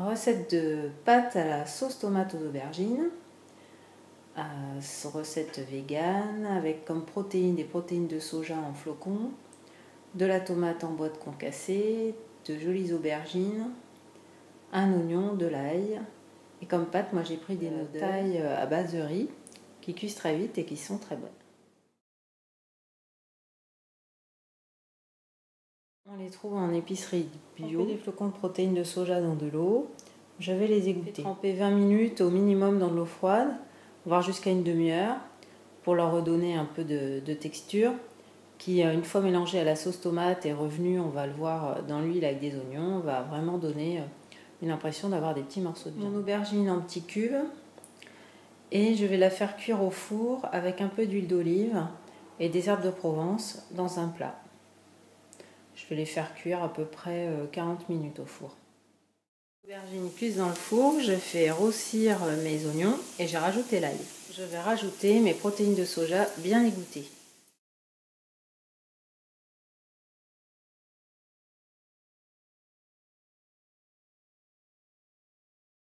Recette de pâtes à la sauce tomate aux aubergines. Recette végane avec comme protéines des protéines de soja en flocons, de la tomate en boîte concassée, de jolies aubergines, un oignon, de l'ail. Et comme pâte, moi j'ai pris des noix de taille à base de riz qui cuisent très vite et qui sont très bonnes. On les trouve en épicerie bio. Les flocons de protéines de soja dans de l'eau. Je vais les égoutter. Tremper 20 minutes au minimum dans de l'eau froide, voire jusqu'à une demi-heure, pour leur redonner un peu de texture, qui, une fois mélangée à la sauce tomate et revenue, on va le voir dans l'huile avec des oignons, va vraiment donner une impression d'avoir des petits morceaux de viande. Mon aubergine en petits cubes, et je vais la faire cuire au four avec un peu d'huile d'olive et des herbes de Provence dans un plat. Je vais les faire cuire à peu près 40 minutes au four. L'aubergine cuise dans le four, je fais rôtir mes oignons et j'ai rajouté l'ail. Je vais rajouter mes protéines de soja bien égouttées.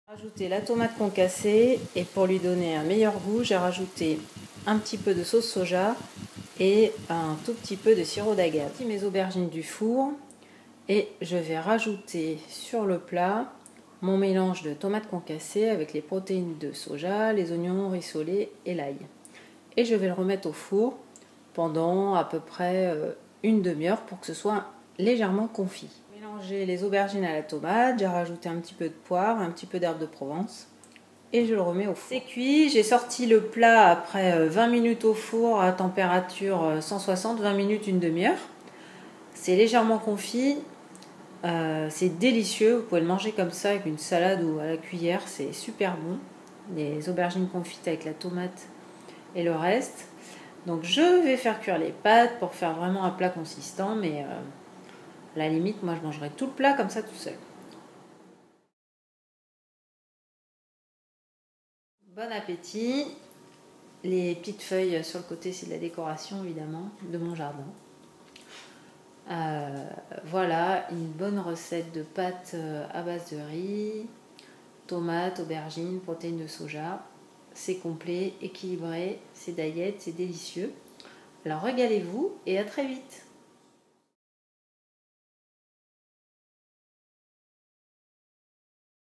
Rajouter la tomate concassée et pour lui donner un meilleur goût, j'ai rajouté un petit peu de sauce soja et un tout petit peu de sirop d'agave. J'ai mes aubergines du four et je vais rajouter sur le plat mon mélange de tomates concassées avec les protéines de soja, les oignons rissolés et l'ail. Et je vais le remettre au four pendant à peu près une demi-heure pour que ce soit légèrement confit. Mélanger les aubergines à la tomate, j'ai rajouté un petit peu de poivre, un petit peu d'herbe de Provence et je le remets au four. C'est cuit, j'ai sorti le plat après 20 minutes au four à température 160, 20 minutes, une demi-heure. C'est légèrement confit. C'est délicieux, vous pouvez le manger comme ça avec une salade ou à la cuillère, c'est super bon. Les aubergines confites avec la tomate et le reste. Donc je vais faire cuire les pâtes pour faire vraiment un plat consistant, mais à la limite, moi je mangerai tout le plat comme ça tout seul. Bon appétit. Les petites feuilles sur le côté, c'est de la décoration évidemment de mon jardin. Voilà une bonne recette de pâtes à base de riz, tomates, aubergines, protéines de soja. C'est complet, équilibré, c'est diète, c'est délicieux. Alors régalez-vous et à très vite.